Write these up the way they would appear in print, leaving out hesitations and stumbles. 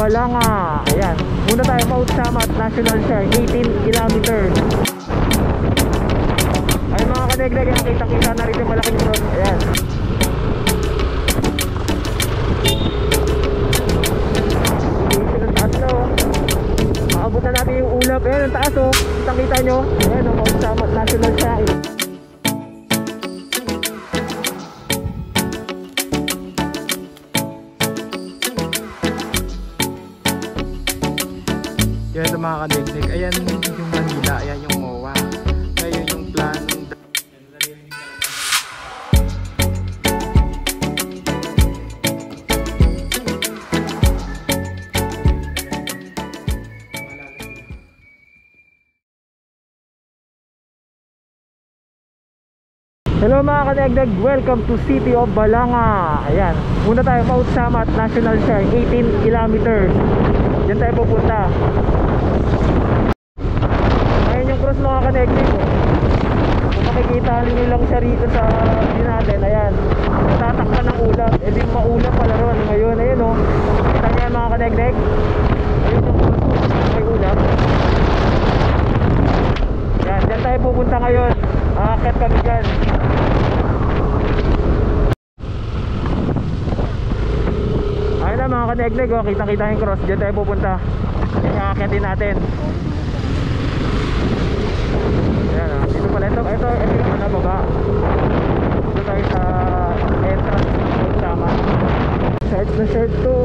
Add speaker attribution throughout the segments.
Speaker 1: Balanga. Ayan, muna tayo Mount Samat National Shrine, 18 kilometers. Ay mga kanegleg, kitang-kita na rin yung malaking cross. Ayan. Maabot na natin yung ulap. Ayan, ang taas oh. Kitang-kita nyo. Ayan oh, Mount Samat National Shrine. Yan ito mga kanegleg. Ayan yung Manila. Ayan yung MOA. Ayan yung planong. Hello mga kanegleg, welcome to City of Balanga. Ayan, muna tayo Mount Samat National Shrine, 18 kilometers. Diyan tayo pupunta. Ayan yung cross mga kanegleg oh. Kung makikita nyo lang siya rito sa view natin. Ayan, natatakpan ng ulap. E di maulap pala ron ngayon. Ayan oh, kita nyo yan mga kanegleg. Ayan yung cross oh, may ulap. Ayan, diyan tayo pupunta ngayon. Aakit kami dyan. Ayun na mga kanegleg oh, kitang-kita yung cross. Diyan tayo pupunta. Yan yung aakitin natin. Ayan oh, dito pala. Ito yung ano baba. Dito tayo sa entrance ng Samat. Shorts na shirt to.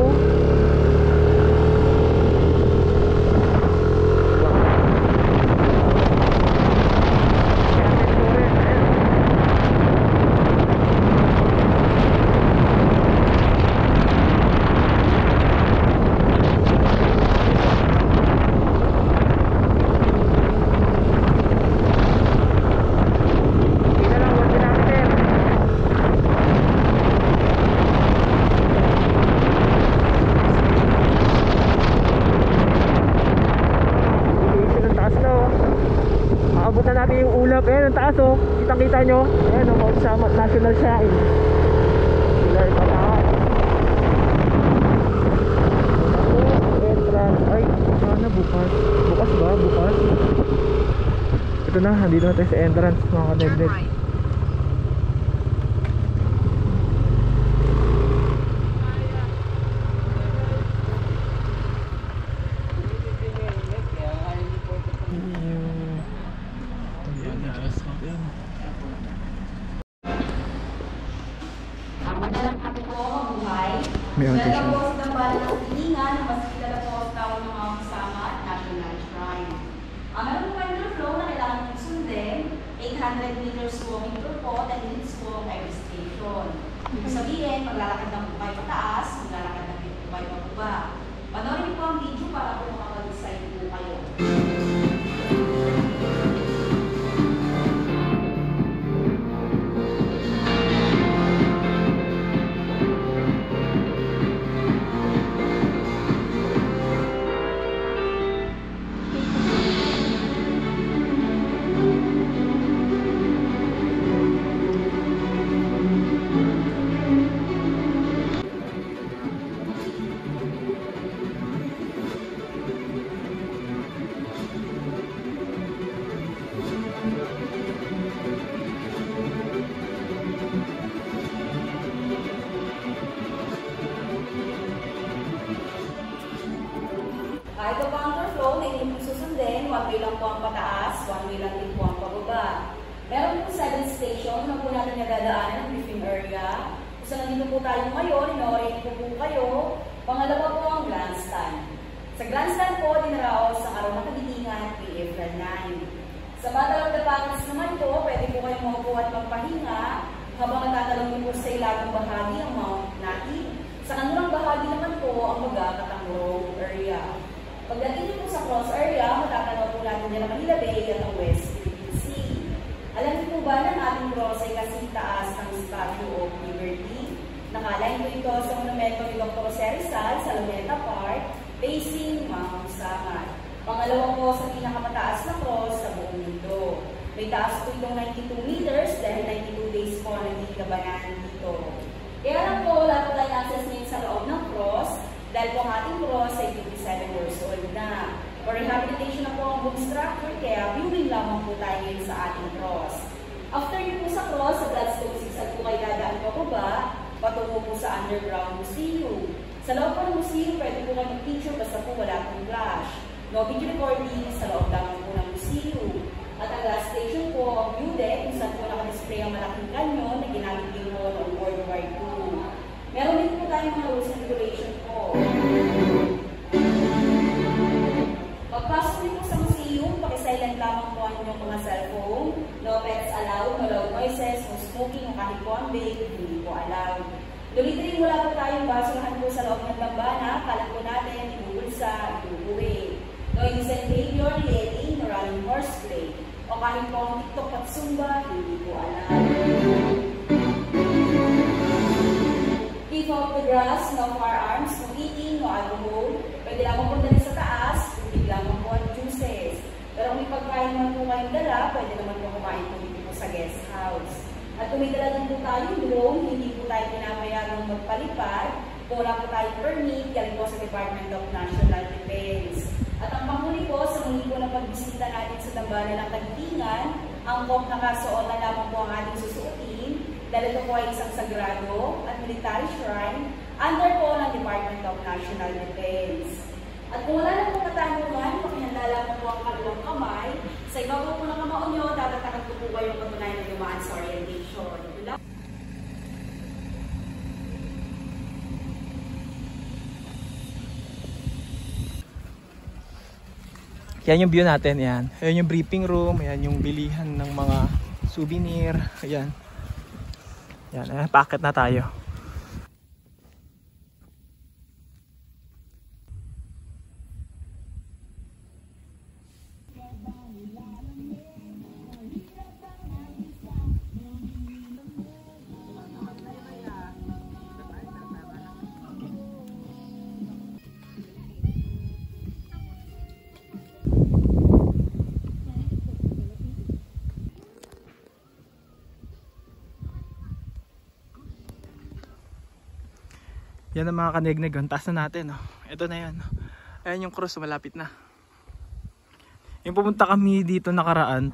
Speaker 1: Ayan ang taas oh, kitang-kita nyo. Ayan oh, Mount Samat National Shrine. Sila yung pataas. Entrance. Ay, sana bukas. Bukas ba? Bukas. Ito na, nandito na tayo sa entrance mga kanegleg. May audition. Lalabos ng bala ng Pilingan na mas kilala po sa tawag ng Mount Samat National Shrine. Meron po kayo ng flow na kailangan nyo sundin, 800 meters walking per pot and minutes walk every station. Ibig sabihin, maglalakad ng bubay pataas, maglalakad ng bubay pababa. Panoorin po ang video para po makapag-decide po kayo. Ito po ang flow na inyong susundin. One way lang po ang pataas, one way lang din po ang pababa. Meron po 7 station na po natin nadadaanan ng briefing area. Kung saan nandito po tayo ngayon, in-orient po kayo. Pangalawa po ang grandstand. Sa grandstand po, dinaraos ang araw ng kagitingan, PFL 9. Sa Battle of the Palace naman po, pwede po kayong maupo at magpahinga habang natatalong po sa ilagang bahagi ng Mount Nati. Sa kanulang bahagi naman po ang Katangurong area. Pagdating niyo po sa cross area, matatanaw po natin yan ang Manila Bay at ang West Philippine Sea. Alam niyo po ba na ang ating cross ay kasing taas ng Statue of Liberty? Nakalain po ito sa monumento ni Dr. Jose Rizal sa Luneta Park, facing Mount Samat. Pangalawa po sa pinakamataas na cross sa buong mundo. May taas po itong 92 meters dahil 92 days po ang naging labanan dito. Kaya lang po, wala po tayong access ngayon sa loob ng cross Dahil po ang ating cross ay 57 years old na. For rehabilitation na po ang bone structure, kaya viewing lamang po tayo ngayon sa ating cross. After nyo po sa cross, sa Gladstone 6 at po kayo dadaan pa ba, patungo po sa underground museum. Sa loob po ng museum, pwede po kayo mag-picture basta po wala pong flash. No video recording sa loob lamang po ng museum. At ang last station po, ang view deck, kung saan po nakadisplay ang malaking kanyon na ginamit din po noong World War II. Meron din po tayong mga rules and regulation po. Pagpasok din po sa museum, pakisilent lamang po ang inyong mga cellphone. No pets allowed, no loud noises, no smoking, no kahit po ang vape, hindi po allowed. Tuloy-tuloy wala po tayong basurahan po sa loob ng dambana, kalat po natin, ibubulsa, ibubuwi. No indecent behavior, yelling, no running horseplay. O kahit po ang TikTok at Zumba, hindi po allowed. Keep off the grass, no firearms, no eating, no alcohol. Pwede lamang po dali sa taas, tubig lamang po at juices. Pero kung may pagkain naman po kayong dala, pwede naman po kumain po dito po sa guest house. At kung may dala din po tayong drone, hindi po tayo pinapayagang magpalipad, kung wala po tayong permit, galing po sa Department of National Defense. At ang panghuli po, sa muli po na pagbisita natin sa Dambana ng Tagtingan, ang kop na kasuot na lamang po ang ating susuotin, dahil ito po ay isang sagrado at military shrine under po ng Department of National Defense. At kung wala na po katanungan, pakihanda lamang po ang kanilang kamay. Sa ibabaw po ng kamao nyo, dapat nakatupo po yung patunayan na dumaan sa orientation.
Speaker 2: Yan yung view natin, yan. Ayan yung briefing room, ayan yung bilihan ng mga souvenir, ayan. Yan, ayan, packet na tayo. Yan ang mga kanegnig, ang taas na natin. Oh. Ito na yan. Ayan yung cross, malapit na. Yung pumunta kami dito nakaraan,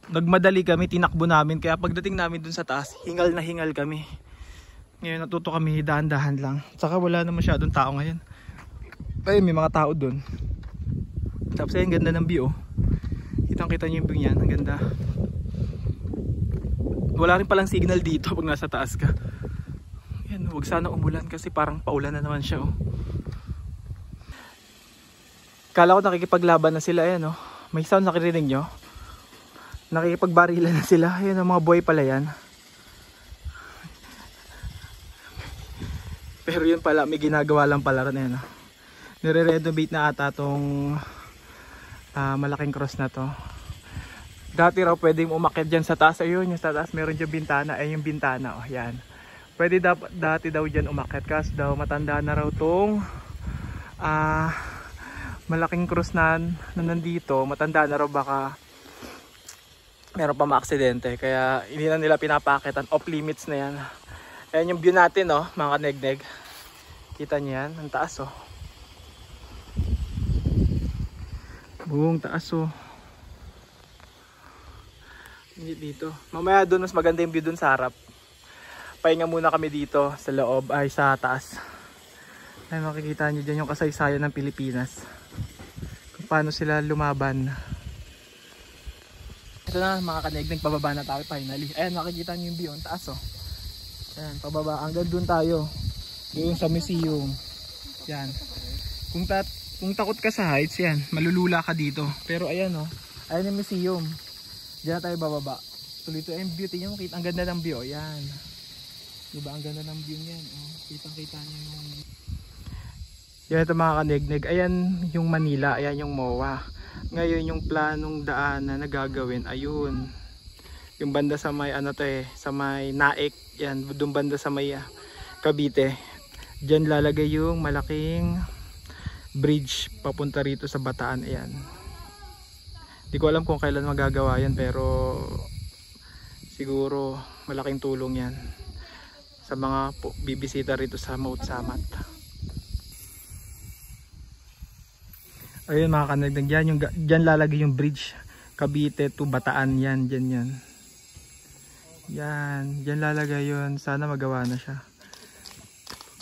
Speaker 2: nagmadali kami, tinakbo namin. Kaya pagdating namin dun sa taas, hingal na hingal kami. Ngayon natuto kami, dahan-dahan lang. Saka wala na masyadong tao ngayon. Ayun, may mga tao dun. Tapos ayun, ganda ng view. Kitang-kita nyo yung view niyan, ang ganda. Wala rin palang signal dito pag nasa taas ka. Huwag sana umulan kasi parang paulan na naman siya. Oh. Kala ko nakikipaglaban na sila. Ayan, oh. May sound nakirinig nyo. Nakikipagbarilan na sila. Ayan, mga buhay pala yan. Pero yun pala, may ginagawa lang pala rin. Ayan, oh. Nire-renovate na ata tong malaking cross na to. Dati raw pwedeng umakyat dyan sa taas. Ayun, yung sa taas meron dyan bintana. Ayun yung bintana. Oh, yan. Pwede dati daw dyan umakyat kasi daw matanda na raw tong malaking cross na nandito. Matanda na raw, baka meron pa maaksidente. Kaya hindi na nila pinapakitan. Off limits na yan. Ayan yung view natin, oh, mga kanegnek. Kita nyo yan, ang taas, oh. Buong taas, oh. Hindi dito. Mamaya doon mas maganda yung view doon sa harap. Pahinga muna kami dito sa loob, ay sa taas. Ay, makikita nyo dyan yung kasaysayan ng Pilipinas. Kung paano sila lumaban. Ito na mga kanegnek, pababa na tayo finally. Ayan, makikita nyo yung view, ang taas, oh. Ayan, pababa. Hanggang doon tayo. Doon sa museum. Yan. Kung takot ka sa heights, yan, malulula ka dito. Pero ayan, oh. Ayan yung museum. Diyan tayo bababa. Tuloy-tuloy yung beauty nyo. Ang ganda ng view, yan. Diba, ang ganda ng view niyan. Oh, kitang-kita niyo yung... Yan ito mga kanegnek. Ayan yung Manila. Ayan yung MOA. Ngayon yung planong daan na nagagawin. Ayun. Yung banda sa may ano to eh. Sa may Naik. Yan. Doon banda sa may Cavite. Diyan lalagay yung malaking bridge papunta rito sa Bataan. Ayan. Hindi ko alam kung kailan magagawa yan. Pero siguro malaking tulong yan sa mga bibisita rito sa Mount Samat. Ayun mga kanagdag, yan yung diyan lalagay yung bridge Cavite to Bataan yan, diyan yan. Yan, diyan lalagay yun. Sana magawa na siya.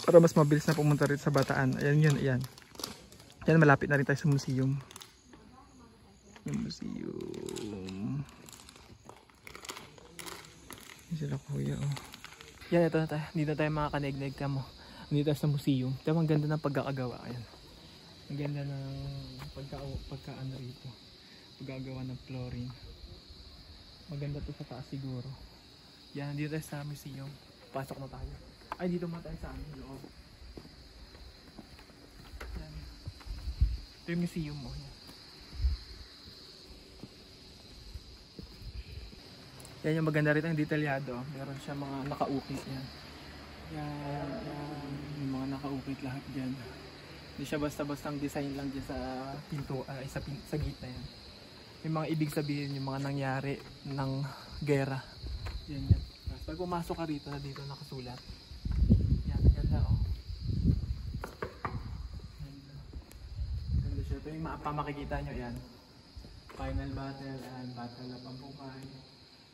Speaker 2: Para mas mabilis na pumunta rin sa Bataan. Ayan yun, ayan. Yan, malapit na rin tayo sa museum. Yung museum. Yan sila kuya, oh. Yan, ito na tayo. Dito tayo mga kanegleg ka mo. Dito tayo sa museum. Ito ang ganda ng pagkakagawa. Ayan. Ang ganda ng pagkaano rito. Paggagawa ng flooring. Maganda to sa taas siguro. Yan, dito tayo sa museum. Pasok na tayo. Ay, dito muna tayo sa loob. Yan. Ito yung museum mo. Yan. Yan yung maganda rito, yung detalyado. Meron siya mga nakaukit yan. Yan, yan. Yung mga nakaukit lahat dyan. Hindi siya basta-bastang design lang dyan sa pinto, sa gitna yan. Yung mga ibig sabihin, yung mga nangyari ng gera. Yan yan. Pag pumasok ka rito, dito nakasulat. Yan, ganda oh. Ganda siya. Ito yung mapa makikita nyo yan. Final battle and battle na pambuhay.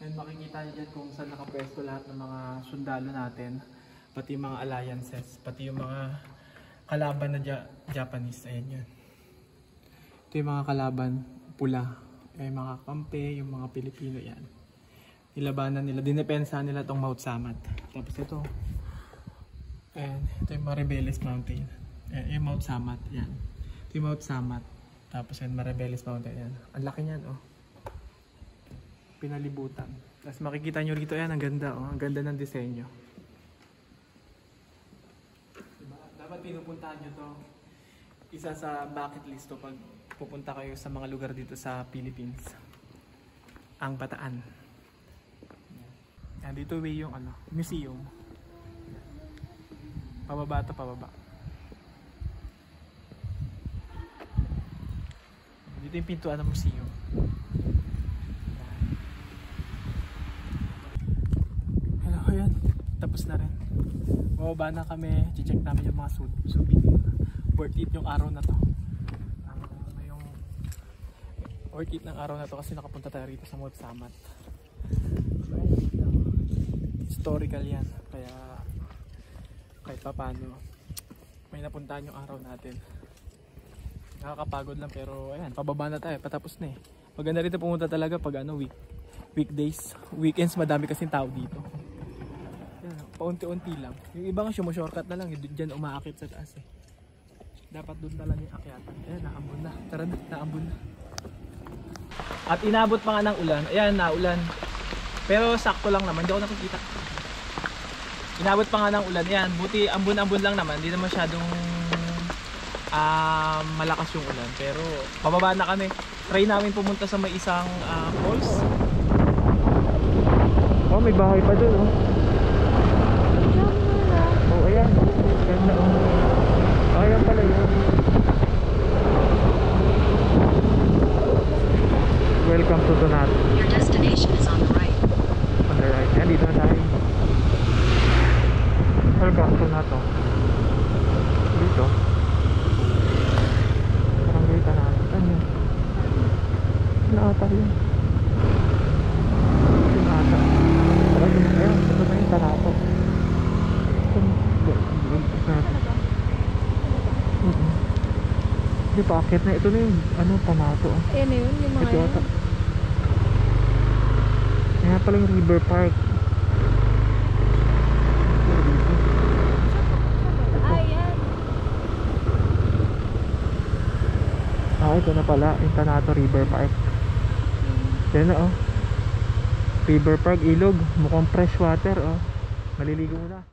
Speaker 2: And makikita nyo dyan kung saan nakapwesto lahat ng mga sundalo natin. Pati yung mga alliances, pati yung mga kalaban na Japanese. Ayan yun. Ito yung mga kalaban pula. Yung mga kampe, yung mga Pilipino yan. Nilabanan nila, dinepensahan nila itong Mount Samat. Tapos ito. Ayan, ito yung Maribeles Mountain. Ayan, yung Mount Samat. Yan. Ito yung Mount Samat. Tapos yung Maribeles Mountain. Yan. Ang laki niyan oh. Pinalibutan. Tapos makikita nyo rito yan, ang ganda oh. Ang ganda ng disenyo. Diba? Dapat pinupuntahan nyo to. Isa sa bucket list to pag pupunta kayo sa mga lugar dito sa Philippines. Ang Bataan. Yan, dito way yung ano, museum. Pababa to, pababa. Dito yung pintuan ng museum. Hello, ayan. Tapos na rin. Bababa na kami. Check namin yung mga souvenir. Worth it yung araw na to. Worth it ng araw na to kasi nakapunta tayo rito sa Mount Samat. Historical yan. Kaya kahit pa paano may napuntahan yung araw natin. Nakakapagod lang pero ayan, pababa na tayo. Patapos na eh. Maganda rito pumunta talaga pag ano, weekdays. Weekends madami kasing tao dito. Yan, paunti-unti lang. Yung ibang shortcut na lang. Diyan umaakit sa taas eh. Dapat doon na lang yung akyatan. Ayan, naambon na. Tara na, naambon na. At inabot pa nga ng ulan. Ayan, naulan. Pero sakto lang naman. Hindi ako nakikita. Inabot pa nga ng ulan. Ayan, buti ambon-ambon lang naman. Hindi na masyadong malakas yung ulan. Pero pababa na kami. Try namin pumunta sa may isang falls. Oh, may bahay pa doon. Oh, oh ayan. Ganda oh. Oh, ayan pala yun. Welcome to Donato.
Speaker 3: Your destination is on the right.
Speaker 2: On the right. Yan, dito na tayo. Welcome to Donato. Dito. Parang dito na. Ano yun? Naata yun. Naata. Parang yun. Ayun, ito na yung Donato. Hindi pa akit na. Ito na yung ano, Donato.
Speaker 1: Ayan na yun, yung mga
Speaker 2: ito yun. Kaya pala yung River Park.
Speaker 1: Ayan.
Speaker 2: Ah, ito na pala. Yung Donato River Park. Yan na oh. River Park, ilog. Mukhang fresh water oh. Maliligo muna.